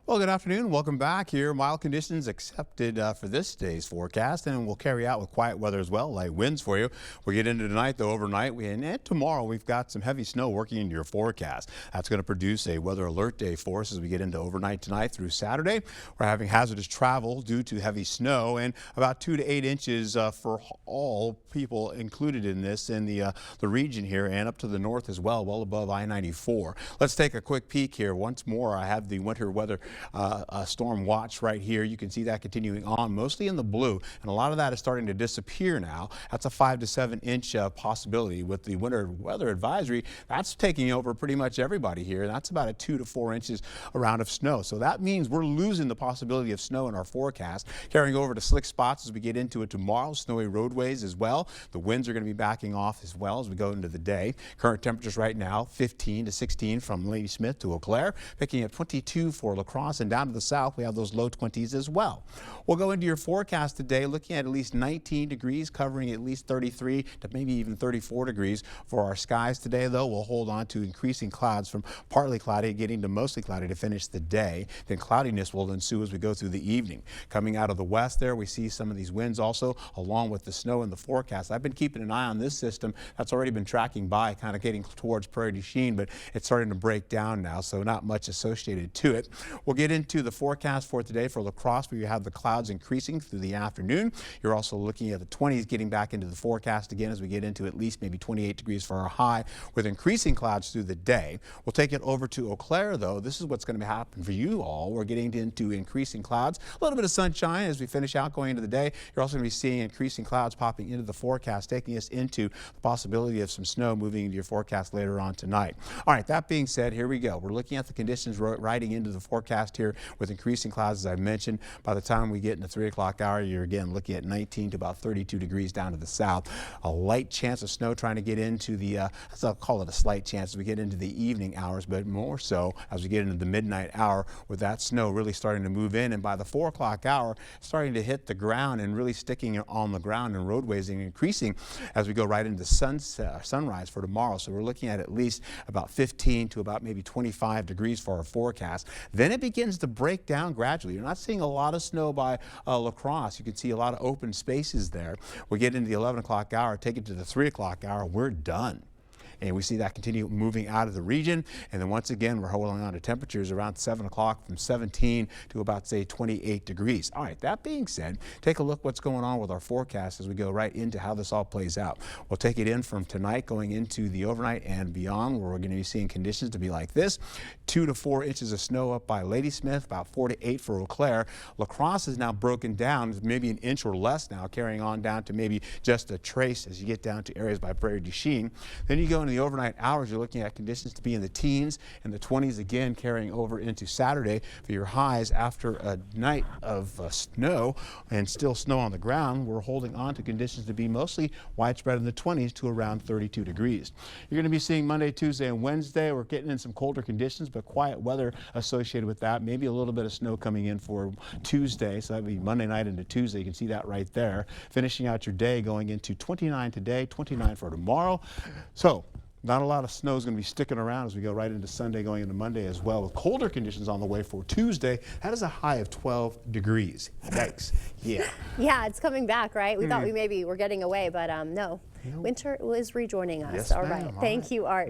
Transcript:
Well, good afternoon. Welcome back here. Mild conditions accepted for this day's forecast, and we'll carry out with quiet weather as well, light winds for you. We'll get into tonight, though, overnight. And tomorrow, we've got some heavy snow working into your forecast. That's going to produce a weather alert day for us as we get into overnight tonight through Saturday. We're having hazardous travel due to heavy snow and about 2 to 8 inches for all people included in this in the region here and up to the north as well, well above I-94. Let's take a quick peek here. Once more, I have the winter weather storm watch right here. You can see that continuing on mostly in the blue, and a lot of that is starting to disappear now. That's a 5 to 7 inch possibility. With the winter weather advisory, that's taking over pretty much everybody here. That's about a 2 to 4 inches around of snow. So that means we're losing the possibility of snow in our forecast, carrying over to slick spots as we get into it tomorrow. Snowy roadways as well. The winds are going to be backing off as well as we go into the day. Current temperatures right now 15 to 16 from Ladysmith to Eau Claire, picking up 22 for La Crosse, and down to the south we have those low 20s as well. We'll go into your forecast today looking at least 19 degrees, covering at least 33 to maybe even 34 degrees for our skies today. Though we'll hold on to increasing clouds from partly cloudy getting to mostly cloudy to finish the day. Then cloudiness will ensue as we go through the evening. Coming out of the west there, we see some of these winds also along with the snow in the forecast. I've been keeping an eye on this system that's already been tracking by, kind of getting towards Prairie du Chien, but it's starting to break down now, so not much associated to it. We'll get into the forecast for today for La Crosse, where you have the clouds increasing through the afternoon. You're also looking at the 20s getting back into the forecast again as we get into at least maybe 28 degrees for our high, with increasing clouds through the day. We'll take it over to Eau Claire, though. This is what's going to happen for you all. We're getting into increasing clouds, a little bit of sunshine as we finish out going into the day. You're also going to be seeing increasing clouds popping into the forecast, taking us into the possibility of some snow moving into your forecast later on tonight. All right, that being said, here we go. We're looking at the conditions riding into the forecast here with increasing clouds, as I mentioned. By the time we get in the 3 o'clock hour, you're again looking at 19 to about 32 degrees down to the south. A light chance of snow trying to get into the, I'll call it a slight chance as we get into the evening hours, but more so as we get into the midnight hour, with that snow really starting to move in. And by the 4 o'clock hour, starting to hit the ground and really sticking on the ground and roadways, and increasing as we go right into sunrise for tomorrow. So we're looking at least about 15 to about maybe 25 degrees for our forecast. Then it begins to break down gradually. You're not seeing a lot of snow by La Crosse. You can see a lot of open spaces there. We get into the 11 o'clock hour, take it to the 3 o'clock hour, we're done. And we see that continue moving out of the region. And then once again, we're holding on to temperatures around 7 o'clock from 17 to about, say, 28 degrees. All right, that being said, take a look what's going on with our forecast as we go right into how this all plays out. We'll take it in from tonight going into the overnight and beyond, where we're going to be seeing conditions to be like this. 2 to 4 inches of snow up by Ladysmith, about 4 to 8 for Eau Claire. La Crosse is now broken down, maybe an inch or less now, carrying on down to maybe just a trace as you get down to areas by Prairie du Chien. Then you go in the overnight hours, you're looking at conditions to be in the teens and the 20s again, carrying over into Saturday for your highs after a night of snow and still snow on the ground. We're holding on to conditions to be mostly widespread in the 20s to around 32 degrees. You're going to be seeing Monday, Tuesday, and Wednesday. We're getting in some colder conditions, but quiet weather associated with that. Maybe a little bit of snow coming in for Tuesday, so that would be Monday night into Tuesday. You can see that right there. Finishing out your day going into 29 today, 29 for tomorrow. So not a lot of snow is going to be sticking around as we go right into Sunday going into Monday as well, with colder conditions on the way for Tuesday. That is a high of 12 degrees. Yikes. Yeah. Yeah, it's coming back, right? We thought we maybe were getting away, but no. Winter is rejoining us. Yes, All right. ma'am. Thank you, Art.